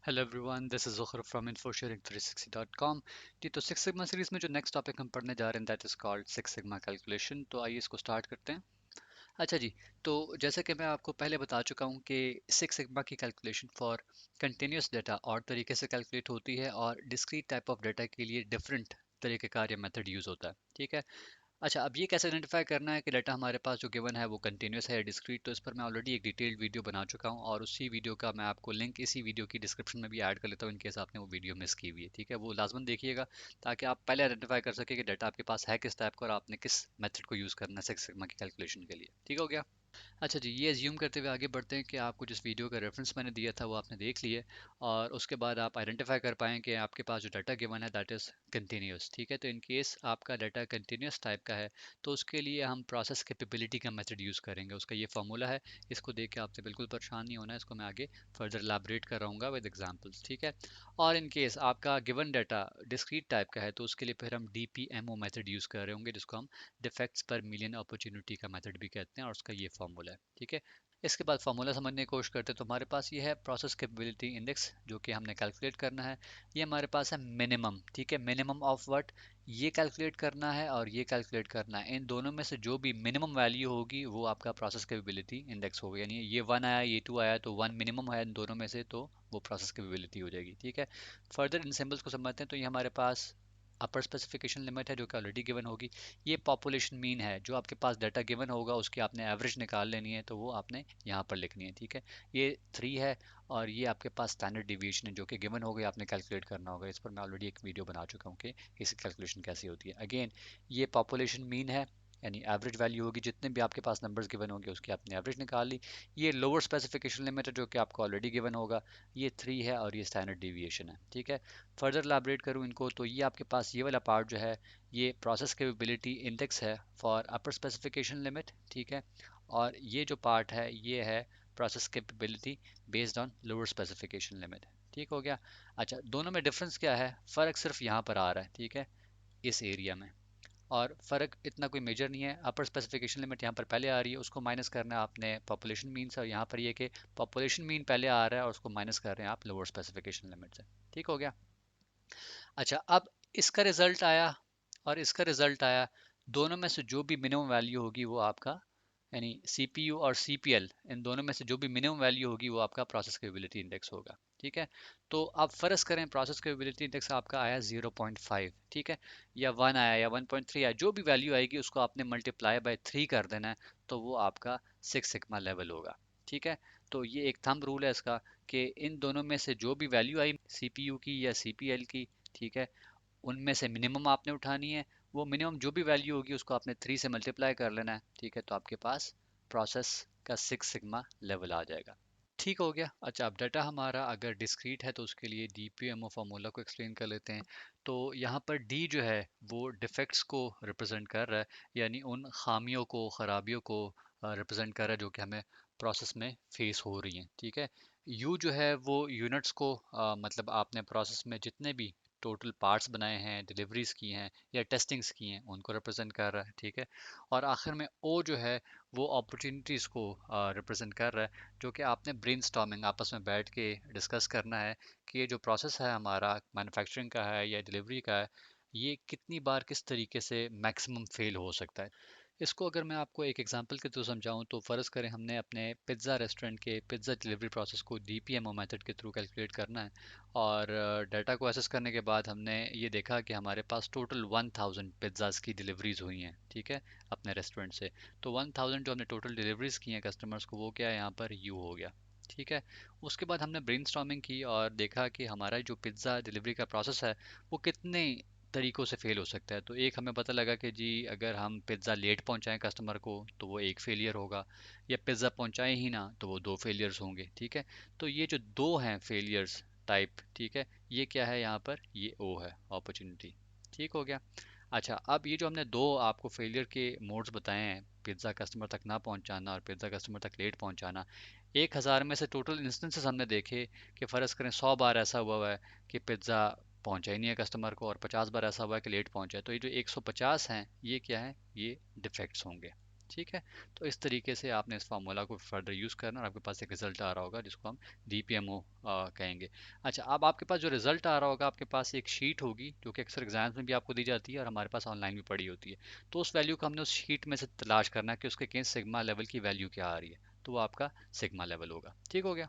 Hello everyone, this is Zukhar from infosharing360.com। जी, तो six sigma series में जो नेक्स्ट टॉपिक हम पढ़ने जा रहे हैं that is called six sigma calculation. तो आइए इसको स्टार्ट करते हैं। अच्छा जी, तो जैसे कि मैं आपको पहले बता चुका हूँ कि सिक्स सिग्मा की कैलकुलेशन फॉर कंटिन्यूस डाटा और तरीके से कैलकुलेट होती है और डिस्क्रीट टाइप ऑफ डाटा के लिए डिफरेंट तरीक़ेकार या मेथड यूज़ होता है। ठीक है। अच्छा, अब ये कैसे आइडेंटिफाई करना है कि डाटा हमारे पास जो गिवन है वो कंटिन्यूस है या डिस्क्रीट, तो इस पर मैं ऑलरेडी एक डिटेल्ड वीडियो बना चुका हूँ और उसी वीडियो का मैं आपको लिंक इसी वीडियो की डिस्क्रिप्शन में भी ऐड कर लेता हूँ इन केस आपने वो वीडियो मिस की हुई है। ठीक है, वो लाजमन देखिएगा ताकि आप पहले आइडेंटिफाई कर सके कि डाटा आपके पास है किस टाइप का और आपने किस मेथड को यूज़ करना है सिक्स सिग्मा की कैलकुलेशन के लिए। ठीक हो गया। अच्छा जी, ये एज्यूम करते हुए आगे बढ़ते हैं कि आपको जिस वीडियो का रेफरेंस मैंने दिया था वो आपने देख लिया और उसके बाद आप आइडेंटिफाई कर पाएँ कि आपके पास जो डाटा गिवन है दैट इज़ कंटिन्यूस। ठीक है, तो इन केस आपका डाटा कंटिन्यूस टाइप का है तो उसके लिए हम प्रोसेस कैपेबिलिटी का मेथड यूज़ करेंगे। उसका ये फार्मूला है, इसको देख के आपने बिल्कुल परेशान नहीं होना है, इसको मैं आगे फर्दर एलैबोरेट कर रहूँगा विद एग्जांपल्स। ठीक है, और इन केस आपका गिवन डाटा डिस्क्रीट टाइप का है तो उसके लिए फिर हम डीपीएमओ मेथड यूज़ कर रहे होंगे जिसको हम डिफेक्ट्स पर मिलियन अपॉर्चुनिटी का मेथड भी कहते हैं और उसका ये फार्मूला है। ठीक है, इसके बाद फार्मूला समझने की कोशिश करते हैं तो हमारे पास ये है प्रोसेस कैपेबिलिटी इंडेक्स जो कि हमने कैलकुलेट करना है। ये हमारे पास है मिनिमम। ठीक है, मिनिमम ऑफ व्हाट, ये कैलकुलेट करना है और ये कैलकुलेट करना है। इन दोनों में से जो भी मिनिमम वैल्यू होगी वो आपका प्रोसेस कैपेबिलिटी इंडेक्स होगा। यानी ये वन आया ये टू आया तो वन मिनिमम है इन दोनों में से तो वो प्रोसेस कैपेबिलिटी हो जाएगी। ठीक है, फर्दर इन सिंबल्स को समझते हैं तो ये हमारे पास अपर स्पेसिफिकेशन लिमिट है जो कि ऑलरेडी गिवन होगी। ये पॉपुलेशन मीन है, जो आपके पास डाटा गिवन होगा उसकी आपने एवरेज निकाल लेनी है तो वो आपने यहाँ पर लिखनी है। ठीक है, ये थ्री है और ये आपके पास स्टैंडर्ड डिवीएशन है जो कि गिवन हो गई, आपने कैलकुलेट करना होगा। इस पर मैं ऑलरेडी एक वीडियो बना चुका हूँ कि इसकी कैलकुलेशन कैसी होती है। अगेन ये पॉपुलेशन मीन है यानी एवरेज वैल्यू होगी, जितने भी आपके पास नंबर्स गिवन होंगे उसकी आपने एवरेज निकाल ली। ये लोअर स्पेसिफिकेशन लिमिट है जो कि आपको ऑलरेडी गिवन होगा। ये थ्री है और ये स्टैंडर्ड डिवीएशन है। ठीक है, फर्दर एलैबोरेट करूँ इनको तो ये आपके पास ये वाला पार्ट जो है ये प्रोसेस कैपेबिलिटी इंडेक्स है फॉर अपर स्पेसिफिकेशन लिमिट। ठीक है, और ये जो पार्ट है ये है process capability based on lower specification limit. ठीक हो गया। अच्छा, दोनों में डिफरेंस क्या है, फ़र्क सिर्फ यहाँ पर आ रहा है। ठीक है, इस एरिया में, और फ़र्क इतना कोई मेजर नहीं है। अपर स्पेसिफिकेशन लिमिट यहाँ पर पहले आ रही है, उसको माइनस करना है आपने पॉपुलेशन मीन से, और यहाँ पर ये कि पॉपुलेशन मीन पहले आ रहा है और उसको माइनस कर रहे हैं आप लोअर स्पेसिफिकेशन लिमिट से। ठीक हो गया। अच्छा, अब इसका रिजल्ट आया और इसका रिजल्ट आया, दोनों में से जो भी मिनिमम वैल्यू होगी वो आपका, यानी सीपीयू और सीपीएल, इन दोनों में से जो भी मिनिमम वैल्यू होगी वो आपका प्रोसेस कैपेबिलिटी इंडेक्स होगा। ठीक है, तो आप फर्ज करें प्रोसेस कैपेबिलिटी इंडेक्स आपका आया 0.5। ठीक है, या 1 आया या 1.3 आया, जो भी वैल्यू आएगी उसको आपने मल्टीप्लाई बाय 3 कर देना है तो वो आपका सिक्स सिग्मा लेवल होगा। ठीक है, तो ये एक थंब रूल है इसका कि इन दोनों में से जो भी वैल्यू आई सीपीयू की या सीपीएल की, ठीक है, उनमें से मिनिमम आपने उठानी है। वो मिनिमम जो भी वैल्यू होगी उसको आपने 3 से मल्टीप्लाई कर लेना है। ठीक है, तो आपके पास प्रोसेस का सिक्स सिग्मा लेवल आ जाएगा। ठीक हो गया। अच्छा, अब डाटा हमारा अगर डिस्क्रीट है तो उसके लिए डीपीएमओ फार्मूला को एक्सप्लेन कर लेते हैं। तो यहाँ पर डी जो है वो डिफेक्ट्स को रिप्रेजेंट कर रहा है, यानी उन खामियों को, खराबियों को रिप्रेजेंट कर रहा है जो कि हमें प्रोसेस में फेस हो रही हैं। ठीक है, यू जो है वो यूनिट्स को मतलब आपने प्रोसेस में जितने भी टोटल पार्ट्स बनाए हैं, डिलीवरीज की हैं या टेस्टिंग्स की हैं, उनको रिप्रेजेंट कर रहा है। ठीक है, और आखिर में ओ जो है वो अपॉर्चुनिटीज़ को रिप्रेजेंट कर रहा है, जो कि आपने ब्रेनस्टॉर्मिंग आपस में बैठ के डिस्कस करना है कि ये जो प्रोसेस है हमारा मैन्युफैक्चरिंग का है या डिलीवरी का है, ये कितनी बार किस तरीके से मैक्सिमम फेल हो सकता है। इसको अगर मैं आपको एक एग्जांपल के थ्रू समझाऊं तो फ़र्ज़ करें हमने अपने पिज़्ज़ा रेस्टोरेंट के पिज़्ज़ा डिलीवरी प्रोसेस को डीपीएमओ मेथड के थ्रू कैलकुलेट करना है, और डाटा को एसेस करने के बाद हमने ये देखा कि हमारे पास टोटल 1000 पिज़्ज़ाज़ की डिलीवरीज हुई हैं। ठीक है, अपने रेस्टोरेंट से, तो 1000 जो हमने टोटल डिलीवरीज की हैं कस्टमर्स को वो क्या है यहाँ पर यू हो गया। ठीक है, उसके बाद हमने ब्रेनस्टॉर्मिंग की और देखा कि हमारा जो पिज़्ज़ा डिलीवरी का प्रोसेस है वो कितने तरीकों से फेल हो सकता है। तो एक हमें पता लगा कि जी अगर हम पिज़्ज़ा लेट पहुंचाएं कस्टमर को तो वो एक फेलियर होगा, या पिज़्ज़ा पहुंचाएं ही ना तो वो दो फेलियर्स होंगे। ठीक है, तो ये जो दो हैं फेलियर्स टाइप, ठीक है, ये क्या है यहाँ पर, ये ओ है, अपॉर्चुनिटी। ठीक हो गया। अच्छा, अब ये जो हमने दो आपको फेलियर के मोड्स बताए हैं, पिज़्ज़ा कस्टमर तक ना पहुंचाना और पिज़्ज़ा कस्टमर तक लेट पहुंचाना, 1000 में से टोटल इंस्टेंसेस हमने देखे कि फ़र्ज़ करें 100 बार ऐसा हुआ है कि पिज़्ज़ा पहुंचा ही नहीं है कस्टमर को, और 50 बार ऐसा हुआ है कि लेट पहुंचा है। तो ये जो 150 हैं ये क्या है, ये डिफेक्ट्स होंगे। ठीक है। तो इस तरीके से आपने इस फार्मूला को फर्दर यूज़ करना और आपके पास एक रिजल्ट आ रहा होगा जिसको हम डीपीएमओ कहेंगे। अच्छा, अब आपके पास जो रिजल्ट आ रहा होगा, आपके पास एक शीट होगी जो कि अक्सर एग्जाम्स में भी आपको दी जाती है और हमारे पास ऑनलाइन भी पड़ी होती है। तो उस वैल्यू को हमने उस शीट में से तलाश करना है कि उसके अगेंस्ट सिग्मा लेवल की वैल्यू क्या आ रही है। तो वो आपका सिग्मा लेवल होगा। ठीक हो गया।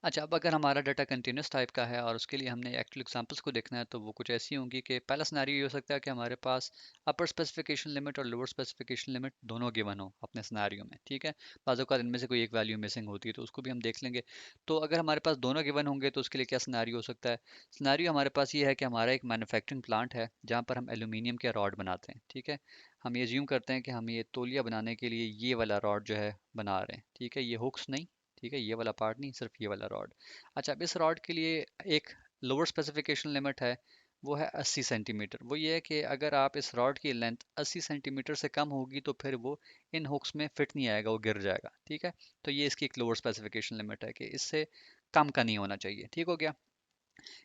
अच्छा, अब अगर हमारा डाटा कंटिन्यूस टाइप का है और उसके लिए हमने एक्चुअल एग्जांपल्स को देखना है, तो वो कुछ ऐसी होंगी कि पहला सिनेरियो ये हो सकता है कि हमारे पास अपर स्पेसिफिकेशन लिमिट और लोअर स्पेसिफिकेशन लिमिट दोनों गिवन हो अपने सिनेरियो में। ठीक है, बाज़ औक़ात इनमें से कोई एक वैल्यू मिसिंग होती है तो उसको भी हम देख लेंगे। तो अगर हमारे पास दोनों गिवन होंगे तो उसके लिए क्या सिनेरियो हो सकता है? सिनेरियो हमारे पास ये है कि हमारा एक मैन्युफैक्चरिंग प्लांट है जहाँ पर हम एल्यूमिनियम के रॉड बनाते हैं। ठीक है, हम ये ज्यूम करते हैं कि हम ये तौलिया बनाने के लिए ये वाला रॉड जो है बना रहे हैं। ठीक है, ये हुक्स नहीं, ठीक है, ये वाला पार्ट नहीं, सिर्फ ये वाला रॉड। अच्छा, अब इस रॉड के लिए एक लोअर स्पेसिफिकेशन लिमिट है, वो है 80 सेंटीमीटर। वो ये है कि अगर आप इस रॉड की लेंथ 80 सेंटीमीटर से कम होगी तो फिर वो इन हुक्स में फिट नहीं आएगा, वो गिर जाएगा। ठीक है, तो ये इसकी एक लोअर स्पेसिफिकेशन लिमिट है कि इससे कम का नहीं होना चाहिए। ठीक हो गया।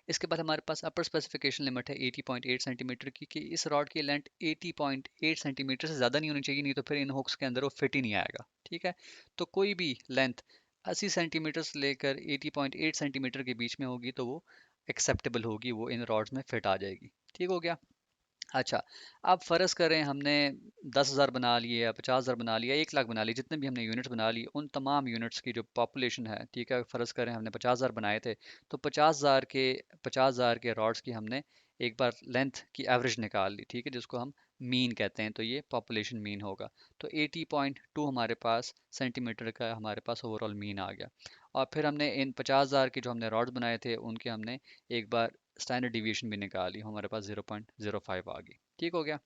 इसके बाद हमारे पास अपर स्पेसिफिकेशन लिमिट है 80.8 सेंटीमीटर की, कि इस रॉड की लेंथ 80.8 सेंटीमीटर से ज़्यादा नहीं होनी चाहिए, नहीं तो फिर इन हुक्स के अंदर वो फिट ही नहीं आएगा। ठीक है, तो कोई भी लेंथ 80 सेंटीमीटर से लेकर 80.8 सेंटीमीटर के बीच में होगी तो वो एक्सेप्टेबल होगी, वो इन रॉड्स में फिट आ जाएगी। ठीक हो गया। अच्छा, अब फ़र्ज़ करें हमने 10,000 बना लिए या 50,000 बना लिया, 1 लाख बना लिए, जितने भी हमने यूनिट्स बना लिए, उन तमाम यूनिट्स की जो पॉपुलेशन है, ठीक है, फ़र्ज़ करें हमने 50,000 बनाए थे, तो 50,000 के रॉड्स की हमने एक बार लेंथ की एवरेज निकाल ली। ठीक है, जिसको हम मीन कहते हैं, तो ये पॉपुलेशन मीन होगा। तो 80.2 हमारे पास सेंटीमीटर का हमारे पास ओवरऑल मीन आ गया। और फिर हमने इन 50,000 के जो हमने रॉड्स बनाए थे उनके हमने एक बार स्टैंडर्ड डिवीएशन भी निकाली, हमारे पास 0.05 आ गई। ठीक हो गया।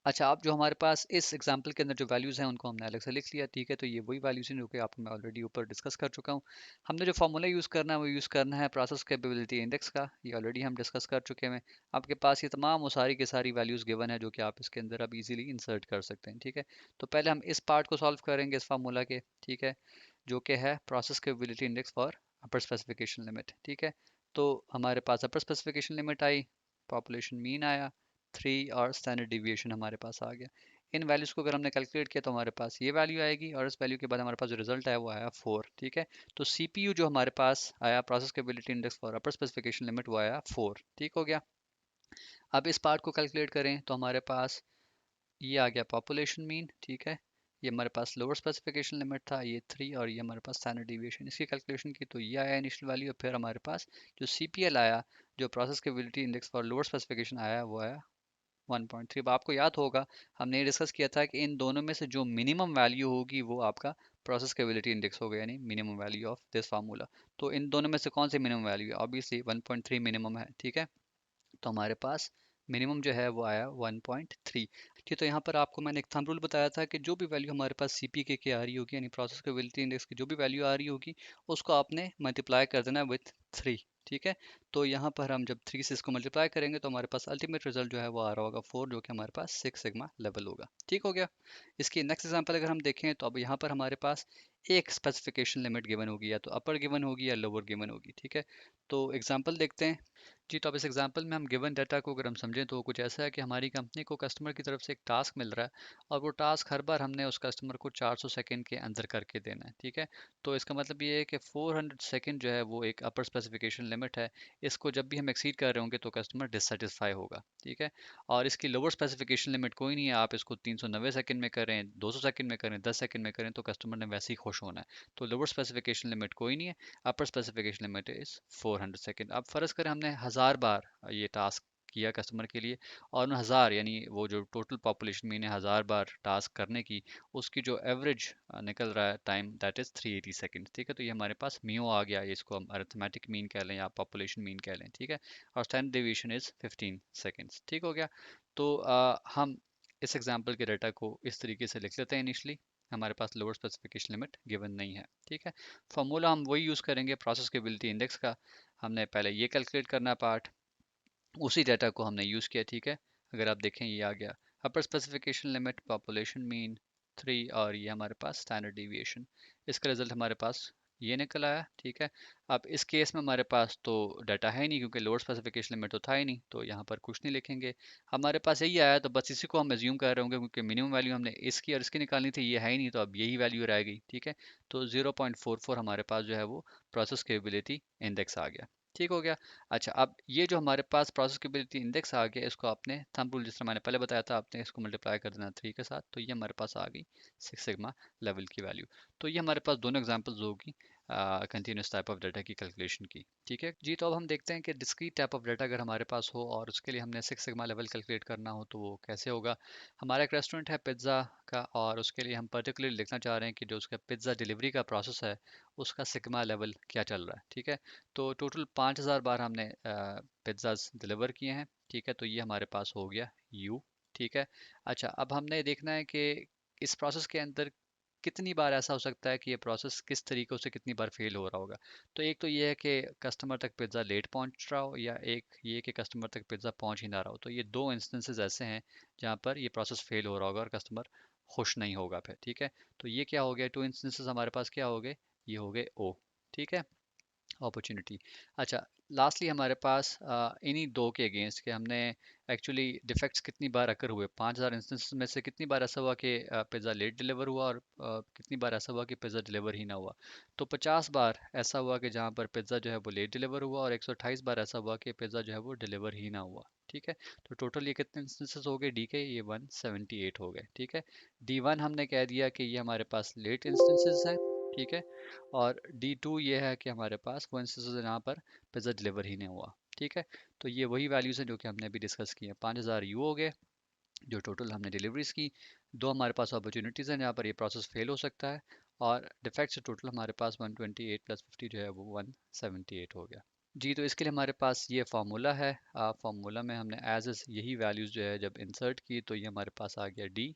अच्छा, अब जो हमारे पास इस एग्जांपल के अंदर जो वैल्यूज़ हैं उनको हमने अलग से लिख लिया। ठीक है, तो ये वही वैल्यूज़ हैं जो कि आपको मैं ऑलरेडी ऊपर डिस्कस कर चुका हूँ। हमने जो फार्मूला यूज़ करना है वो यूज़ करना है प्रोसेस कैपेबिलिटी इंडेक्स का, ये ऑलरेडी हम डिस्कस कर चुके हैं। आपके पास ये तमाम वो सारी की सारी वैल्यूज़ गिवन है जो कि आप इसके अंदर अब इजीली इंसर्ट कर सकते हैं। ठीक है, तो पहले हम इस पार्ट को सॉल्व करेंगे इस फार्मूला के। ठीक है, जो कि है process capability index for upper specification limit. ठीक है, तो हमारे पास अपर स्पेसिफिकेशन लिमिट आई, पॉपुलेशन मीन आया, 3 और स्टैंडर्ड डिविएशन हमारे पास आ गया। इन वैल्यूज़ को अगर हमने कैलकुलेट किया तो हमारे पास ये वैल्यू आएगी और इस वैल्यू के बाद हमारे पास जो रिजल्ट आया वो आया 4। ठीक है, तो सीपीयू जो हमारे पास आया process capability index for upper specification limit वो आया 4। ठीक हो गया। अब इस पार्ट को कैलकुलेट करें तो हमारे पास ये आ गया पॉपुलेशन मीन। ठीक है, ये हमारे पास लोअर स्पेसिफिकेशन लिमिट था, ये 3, और ये हमारे पास स्टैंडर्ड डिविएशन। इसकी कैलकुलेशन की तो ये आया इनिशियल वैल्यू, और फिर हमारे पास जो सीपीएल आया, जो process capability index for lower specification आया, वो आया 1.3। अब आपको याद होगा हमने ये डिस्कस किया था कि इन दोनों में से जो मिनिमम वैल्यू होगी वो आपका प्रोसेस कैपेबिलिटी इंडेक्स होगा, यानी minimum value of this formula. तो इन दोनों में से कौन सी मिनिमम वैल्यू है? ऑब्वियसली 1.3 मिनिमम है। ठीक है, तो हमारे पास मिनिमम जो है वो आया 1.3। ठीक, तो यहाँ पर आपको मैंने एक थंब रूल बताया था कि जो भी वैल्यू हमारे पास सीपी के आ रही होगी, यानी प्रोसेस कैपेबिलिटी इंडेक्स की जो भी वैल्यू आ रही होगी, उसको आपने मल्टीप्लाई कर देना विथ 3। ठीक है, तो यहाँ पर हम जब 3 से इसको मल्टीप्लाई करेंगे तो हमारे पास अल्टीमेट रिजल्ट जो है वो आ रहा होगा 4, जो कि हमारे पास 6 सिग्मा लेवल होगा। ठीक हो गया। इसकी नेक्स्ट एग्जांपल अगर हम देखें तो अब यहाँ पर हमारे पास एक स्पेसिफिकेशन लिमिट गिवन होगी, या तो अपर गिवन होगी या लोअर गिवन होगी। ठीक है, तो एग्जांपल देखते हैं। जी, तो अब इस एग्जांपल में हम गिवन डाटा को अगर हम समझें तो वो कुछ ऐसा है कि हमारी कंपनी को कस्टमर की तरफ से एक टास्क मिल रहा है, और वो टास्क हर बार हमने उस कस्टमर को 400 सेकंड के अंदर करके देना है। ठीक है, तो इसका मतलब ये है कि 400 सेकंड जो है वो एक अपर स्पेसिफिकेशन लिमिट है। इसको जब भी हम एक्सीड कर रहे होंगे तो कस्टमर डिससेटिस्फाई होगा। ठीक है, और इसकी लोअर स्पेसिफिकेशन लिमिट कोई नहीं है, आप इसको 390 सेकंड में करें, 200 सेकंड में करें, 10 सेकंड में करें, तो कस्टमर ने वैसे ही खुश होना है। तो लोअर स्पेसिफिकेशन लिमिट कोई नहीं है, upper specification limit is 400 second. अब फ़र्ज़ करें हमने 1000 बार ये टास्क किया कस्टमर के लिए, और उन 1000 यानी वो जो टोटल पॉपुलेशन मीन है 1000 बार टास्क करने की, उसकी जो एवरेज निकल रहा है टाइम, दैट इज़ 380 सेकंड। ठीक है, तो ये हमारे पास म्यू आ गया, इसको हम अरिथमेटिक मीन कह लें या पॉपुलेशन मीन कह लें। ठीक है, और स्टैंडर्ड डेविएशन इज़ 15 सेकंड्स। ठीक हो गया। तो हम इस एग्जांपल के डाटा को इस तरीके से लिख लेते हैं। इनिशली हमारे पास लोअर स्पेसिफिकेशन लिमिट गिवन नहीं है। ठीक है, फॉर्मूला हम वही यूज़ करेंगे प्रोसेस कैपेबिलिटी इंडेक्स का। हमने पहले ये कैलकुलेट करना पार्ट, उसी डाटा को हमने यूज़ किया। ठीक है, अगर आप देखें ये आ गया upper specification limit, population mean 3, और ये हमारे पास स्टैंडर्ड डिविएशन। इसका रिजल्ट हमारे पास ये निकल आया, ठीक है। अब इस केस में हमारे पास तो डाटा है ही नहीं, क्योंकि लोड स्पेसिफिकेशन लिमिट तो था ही नहीं, तो यहाँ पर कुछ नहीं लिखेंगे। हमारे पास यही आया, तो बस इसी को हम एज्यूम कर रहे होंगे, क्योंकि मिनिमम वैल्यू हमने इसकी और इसकी निकालनी थी, ये है ही नहीं, तो अब यही वैल्यू रह गई, ठीक है। तो 0.44 हमारे पास जो है वो प्रोसेस केपेबिलिटी इंडेक्स आ गया, ठीक हो गया। अच्छा, अब ये जो हमारे पास प्रोसेस केपेबिलिटी इंडेक्स आ गया, इसको आपने थंब रूल जिस तरह मैंने पहले बताया था, आपने इसको मल्टीप्लाई कर देना 3 के साथ, तो ये हमारे पास आ गई सिक्स सिग्मा लेवल की वैल्यू। तो ये हमारे पास दोनों एग्जांपल्स होगी कंटिन्यूस टाइप ऑफ डाटा की कैलकुलेशन की, ठीक है जी। तो अब हम देखते हैं कि डिस्क्रीट टाइप ऑफ डाटा अगर हमारे पास हो और उसके लिए हमने सिक्स सिग्मा लेवल कैलकुलेट करना हो, तो वो कैसे होगा। हमारा एक रेस्टोरेंट है पिज़्ज़ा का, और उसके लिए हम पर्टिकुलरली लिखना चाह रहे हैं कि जो उसका पिज़्ज़ा डिलीवरी का प्रोसेस है, उसका सिग्मा लेवल क्या चल रहा है, ठीक है। तो टोटल 5000 बार हमने पिज़्ज़ाज डिलीवर किए हैं, ठीक है। तो ये हमारे पास हो गया यू, ठीक है। अच्छा, अब हमने देखना है कि इस प्रोसेस के अंदर कितनी बार ऐसा हो सकता है कि ये प्रोसेस किस तरीक़ों से कितनी बार फेल हो रहा होगा। तो एक तो ये है कि कस्टमर तक पिज़्ज़ा लेट पहुंच रहा हो, या एक ये कि कस्टमर तक पिज़्ज़ा पहुंच ही ना रहा हो। तो ये दो इंस्टेंसेस ऐसे हैं जहां पर ये प्रोसेस फेल हो रहा होगा और कस्टमर खुश नहीं होगा फिर, ठीक है। तो ये क्या हो गया, टू इंस्टेंसेस हमारे पास क्या हो गए, ये हो गए ओ, ठीक है, अपॉर्चुनिटी। अच्छा, लास्टली हमारे पास इन्हीं दो के अगेंस्ट के हमने एक्चुअली डिफेक्ट्स कितनी बार अकर हुए, 5000 इंस्टेंस में से कितनी बार ऐसा हुआ कि पिज़्ज़ा लेट डिलीवर हुआ, और कितनी बार ऐसा हुआ कि पिज़्ज़ा डिलीवर ही ना हुआ। तो 50 बार ऐसा हुआ कि जहाँ पर पिज़्ज़ा जो है वो लेट डिलीवर हुआ, और 128 बार ऐसा हुआ कि पिज़्ज़ा जो है वो डिलीवर ही ना हुआ, ठीक है। तो टोटल ये कितने इंस्टेंसेस हो गए डी के, ये 178 हो गए, ठीक है। D1 हमने कह दिया कि ये हमारे पास लेट इंस्टेंसेस है, ठीक है। और D2 ये है कि हमारे पास वो इंस्टेंसेस यहाँ पर पिज़्ज़ा डिलीवर ही नहीं हुआ, ठीक है। तो ये वही वैल्यूज़ हैं जो कि हमने अभी डिस्कस की हैं। 5000 यू हो गए जो टोटल हमने डिलीवरीज की, दो हमारे पास अपॉर्चुनिटीज़ हैं जहाँ पर ये प्रोसेस फेल हो सकता है, और डिफेक्ट्स टोटल हमारे पास 128 प्लस 50 जो है वो 178 हो गया जी। तो इसके लिए हमारे पास ये फार्मूला है, फार्मूला में हमने एज एस यही वैल्यूज़ जो है जब इंसर्ट की, तो ये हमारे पास आ गया डी,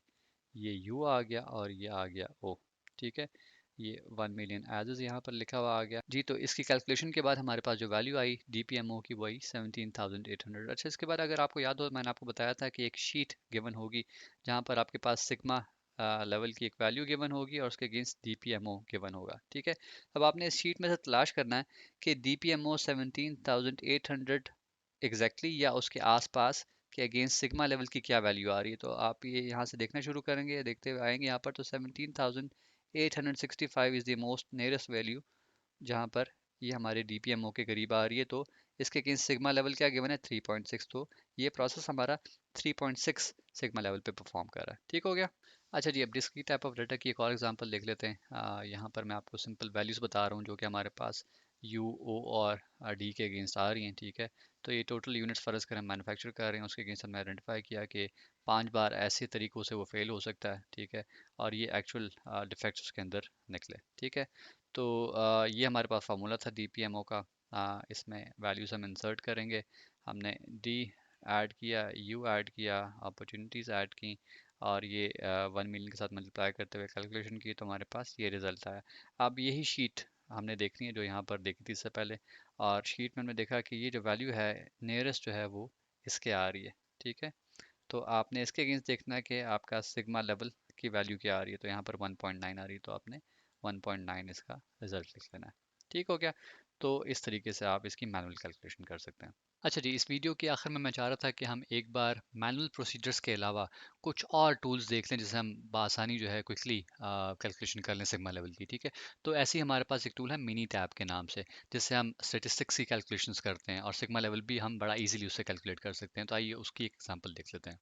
ये यू आ गया, और ये आ गया ओ, ठीक है। ये 1 मिलियन एज इज़ यहाँ पर लिखा हुआ आ गया जी। तो इसकी कैलकुलेशन के बाद हमारे पास जो वैल्यू आई DPMO की, वही 17,800। अच्छा, इसके बाद अगर आपको याद हो, मैंने आपको बताया था कि एक शीट गिवन होगी जहाँ पर आपके पास सिग्मा लेवल की एक वैल्यू गिवन होगी और उसके अगेंस्ट DPMO गिवन होगा, ठीक है। अब आपने इस शीट में से तलाश करना है कि DPMO 17,800 एग्जैक्टली या उसके आसपास के अगेंस्ट सिग्मा लेवल की क्या वैल्यू आ रही है। तो आप ये यहाँ से देखना शुरू करेंगे, देखते हुए आएंगे यहाँ पर, तो 17,865 is the most nearest value जहाँ पर ये हमारे DPMO के करीब आ रही है। तो इसके अगेंस्ट सिग्मा लेवल क्या गिवन है, 3.6। तो ये प्रोसेस हमारा 3.6 सिग्मा लेवल पे परफॉर्म कर रहा है, ठीक हो गया। अच्छा जी, अब डिस्क्रीट टाइप ऑफ डाटा की एक और एग्जांपल देख लेते हैं। यहाँ पर मैं आपको सिंपल वैल्यूज़ बता रहा हूँ जो कि हमारे पास यू ओ और डी के अगेंस्ट आ रही हैं, ठीक है। तो ये टोटल यूनिट्स फ़र्ज़ कर हम मैन्युफैक्चर कर रहे हैं, उसके अगेंस्ट हमने आइडेंटिफाई किया कि 5 बार ऐसे तरीक़ों से वो फेल हो सकता है, ठीक है। और ये एक्चुअल डिफेक्ट्स उसके अंदर निकले, ठीक है। तो ये हमारे पास फार्मूला था DPMO का। इसमें वैल्यूज़ हम इंसर्ट करेंगे। हमने डी ऐड किया, यू ऐड किया, अपॉर्चुनिटीज़ ऐड की, और ये 1 मिलियन के साथ मल्टीप्लाई करते हुए कैलकुलेशन की, तो हमारे पास ये रिज़ल्ट आया। अब यही शीट हमने देखनी है जो यहाँ पर देखी थी इससे पहले, और शीट में हमने देखा कि ये जो वैल्यू है नियरेस्ट जो है वो इसके आ रही है, ठीक है। तो आपने इसके अगेंस्ट देखना है कि आपका सिग्मा लेवल की वैल्यू क्या आ रही है। तो यहाँ पर 1.9 आ रही है, तो आपने 1.9 इसका रिजल्ट लिख लेना है, ठीक हो गया। तो इस तरीके से आप इसकी मैनुअल कैलकुलेशन कर सकते हैं। अच्छा जी, इस वीडियो के आखिर में मैं चाह रहा था कि हम एक बार मैनुअल प्रोसीजर्स के अलावा कुछ और टूल्स देख लें जिससे हम बआसानी जो है क्विकली कैलकुलेशन कर लें सिग्मा लेवल की, ठीक है। तो ऐसे ही हमारे पास एक टूल है मिनी टैब के नाम से, जिससे हम स्टेटिस्टिक्स की कैलकुलेशंस करते हैं और सिग्मा लेवल भी हम बड़ा इजीली उससे कैलकुलेट कर सकते हैं। तो आइए उसकी एक एग्जांपल देख लेते हैं।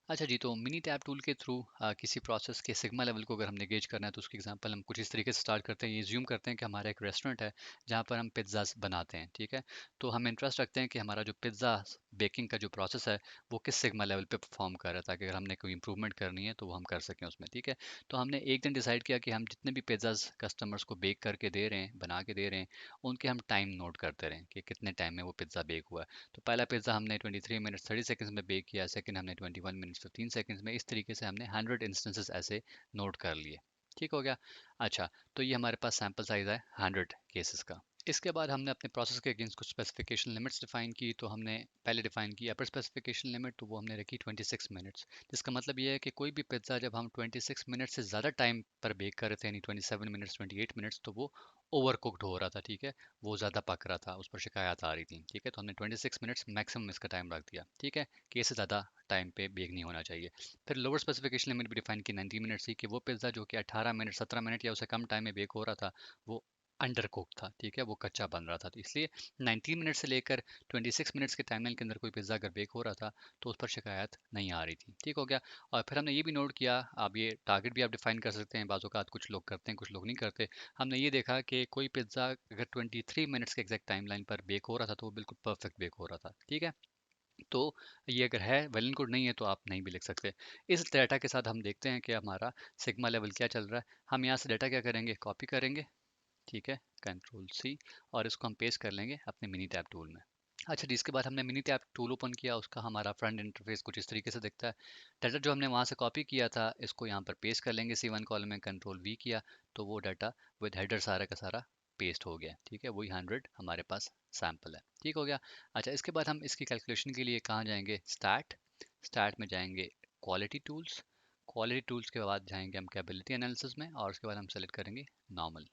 अच्छा जी, तो मिनी टैब टूल के थ्रू किसी प्रोसेस के सिग्मा लेवल को अगर हमने गेज करना है, तो उसकी एग्जांपल हम कुछ इस तरीके से स्टार्ट करते हैं। ये ज्यूम करते हैं कि हमारा एक रेस्टोरेंट है जहाँ पर हम पिज्ज़ाज बनाते हैं, ठीक है। तो हम इंटरेस्ट रखते हैं कि हमारा जो पिज़्ज़ा बेकिंग का जो प्रोसेस है वो किस सिग्मा लेवल पे परफॉर्म कर रहा है, ताकि अगर हमने कोई इंप्रूवमेंट करनी है तो वो हम कर सकें उसमें, ठीक है। तो हमने एक दिन डिसाइड किया कि हम जितने भी पिज़्ज़ाज कस्टमर्स को बेक करके दे रहे हैं, बना के दे रहे हैं, उनके हम टाइम नोट करते रहें कि कितने टाइम में वो पिज़्ज़ा बेक हुआ है। तो पहला पिज़्ज़ा हमने 23 मिनट्स 30 सेकंड्स में बेक किया, सेकंड हमने 21 मिनट्स 15 सेकंड्स में। इस तरीके से हमने 100 इंस्टेंसेस ऐसे नोट कर लिए, ठीक हो गया। अच्छा, तो ये हमारे पास सैंपल साइज है 100 केसेस का। इसके बाद हमने अपने प्रोसेस के अगेंस्ट कुछ स्पेसिफिकेशन लिमिट्स डिफाइन की। तो हमने पहले डिफाइन की अपर स्पेसिफिकेशन लिमिट, तो वो हमने रखी 26 मिनट्स। जिसका मतलब ये है कि कोई भी पिज्ज़ा जब हम 26 मिनट से ज़्यादा टाइम पर बेक कर रहे थे, यानी 27 मिनट्स 28 मिनट्स, तो वो ओवर कुक्ड हो रहा था, ठीक है, वो ज़्यादा पक रहा था, उस पर शिकायत आ रही थी, ठीक है। तो हमने 26 मिनट्स मैक्सिमम इसका टाइम रख दिया, ठीक है, कि इससे ज़्यादा टाइम पे बेक नहीं होना चाहिए। फिर लोअर स्पेसिफिकेशन लिमिट भी डिफाइन की 90 मिनट्स थी, कि वो पिज़्ज़ा जो कि 18 मिनट 17 मिनट या उससे कम टाइम में बेक हो रहा था, वो अंडर कुक था, ठीक है, वो कच्चा बन रहा था। तो इसलिए 90 मिनट से लेकर 26 मिनट्स के टाइमलाइन के अंदर कोई पिज़्ज़ा अगर बेक हो रहा था तो उस पर शिकायत नहीं आ रही थी, ठीक हो गया। और फिर हमने ये भी नोट किया, आप ये टारगेट भी आप डिफाइन कर सकते हैं, बाज़ औक़ात कुछ लोग करते हैं, कुछ लोग नहीं करते। हमने ये देखा कि कोई पिज़्ज़ा अगर 23 मिनट्स के एग्जैक्ट टाइमलाइन पर बेक हो रहा था तो वो बिल्कुल परफेक्ट बेक हो रहा था, ठीक है। तो ये अगर है वेल एंड गुड, नहीं है तो आप नहीं भी लिख सकते। इस डाटा के साथ हम देखते हैं कि हमारा सिग्मा लेवल क्या चल रहा है। हम यहाँ से डाटा क्या करेंगे, कॉपी करेंगे, ठीक है, कंट्रोल सी, और इसको हम पेस्ट कर लेंगे अपने मिनी टैब टूल में। अच्छा जी, इसके बाद हमने मिनी टैब टूल ओपन किया, उसका हमारा फ्रंट इंटरफेस कुछ इस तरीके से दिखता है। डाटा जो हमने वहाँ से कॉपी किया था इसको यहाँ पर पेस्ट कर लेंगे, C1 कॉलम में कंट्रोल वी किया तो वो डाटा विद हेडर सारा का सारा पेस्ट हो गया, ठीक है, वही 100 हमारे पास सैंपल है, ठीक हो गया। अच्छा, इसके बाद हम इसकी कैलकुलेशन के लिए कहाँ जाएंगे, स्टार्ट में जाएंगे क्वालिटी टूल्स, क्वालिटी टूल्स के बाद जाएंगे हम कैपेबिलिटी एनालिसिस में, और उसके बाद हम सेलेक्ट करेंगे नॉर्मल,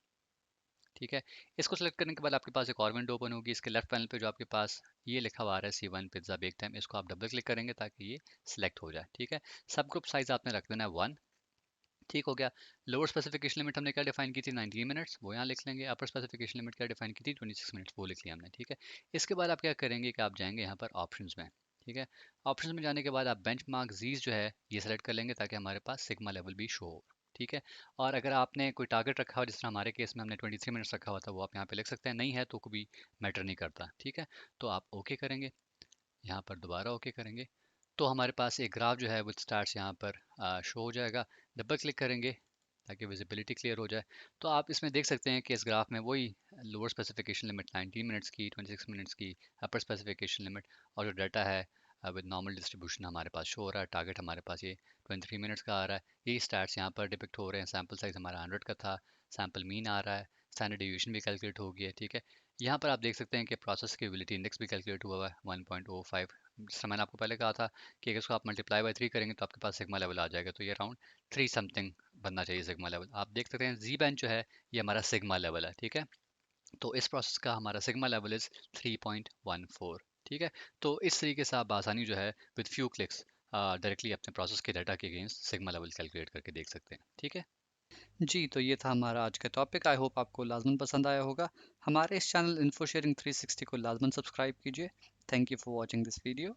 ठीक है। इसको सेलेक्ट करने के बाद आपके पास एक और विंडो ओपन होगी। इसके लेफ्ट पैनल पे जो आपके पास ये लिखा हुआ आ रहा है C1 पिज्ज़ा बेक टाइम, इसको आप डबल क्लिक करेंगे ताकि ये सिलेक्ट हो जाए, ठीक है। सब ग्रुप साइज आपने रख देना है 1, ठीक हो गया। लोअर स्पेसिफिकेशन लिमिट हमने क्या डिफाइन की थी, 19 मिनट्स, वो यहाँ लिख लेंगे। अपर स्पेसिफिकेशन लिमिट क्या डिफाइन की थी, 26 मिनट्स, वो लिख लिया हमने, ठीक है। इसके बाद आप क्या करेंगे कि आप जाएंगे यहाँ पर ऑप्शंस में, ठीक है। ऑप्शंस में जाने के बाद आप बेंचमार्क जीज जो है ये सेलेक्ट कर लेंगे ताकि हमारे पास सिग्मा लेवल भी शो हो, ठीक है। और अगर आपने कोई टारगेट रखा हो, जिस तरह हमारे केस में हमने 23 मिनट्स रखा हुआ था, वो आप यहाँ पे लिख सकते हैं, नहीं है तो कोई मैटर नहीं करता, ठीक है। तो आप ओके करेंगे, यहाँ पर दोबारा ओके करेंगे, तो हमारे पास एक ग्राफ जो है विद स्टार्स यहाँ पर शो हो जाएगा। डबल क्लिक करेंगे ताकि विजिबिलिटी क्लियर हो जाए। तो आप इसमें देख सकते हैं कि इस ग्राफ में वही लोअर स्पेसिफिकेशन लिमिट 19 मिनट्स की, 26 मिनट्स की, अपर स्पेसिफिकेशन लिमिट, और जो डाटा है विद नॉर्मल डिस्ट्रीब्यूशन हमारे पास शो हो रहा है। टारगेट हमारे पास ये 23 मिनट्स का आ रहा है। यही स्टैट्स यहाँ पर डिपिक्ट हो रहे हैं। सैम्पल साइज हमारा 100 का था, सैम्पल मीन आ रहा है, स्टैंडर्ड डिविएशन भी कैलकुलेट हो गया है, ठीक है। यहाँ पर आप देख सकते हैं कि प्रोसेस केबिलिटी इंडेक्स भी कैलकुलेट हुआ हुआ है 1.05। जिस तरह मैंने आपको पहले कहा था कि अगर इसको आप मल्टीप्लाई बाय 3 करेंगे तो आपके पास सिग्मा लेवल आ जाएगा, तो ये अराउंड 3 समथिंग बनना चाहिए सिग्मा लेवल। आप देख सकते हैं जी बैंड जो है ये हमारा सिग्मा लेवल है, ठीक है। तो इस प्रोसेस का हमारा सिग्मा लेवल इज़ 3.14, ठीक है। तो इस तरीके से आप आसानी जो है विद फ्यू क्लिक्स डायरेक्टली अपने प्रोसेस के डाटा के अगेंस्ट सिग्मा लेवल कैलकुलेट करके देख सकते हैं, ठीक है। जी, तो ये था हमारा आज का टॉपिक। आई होप आपको लाज़मन पसंद आया होगा। हमारे इस चैनल इन्फो शेयरिंग 360 को लाज़मन सब्सक्राइब कीजिए। Thank you for watching this video.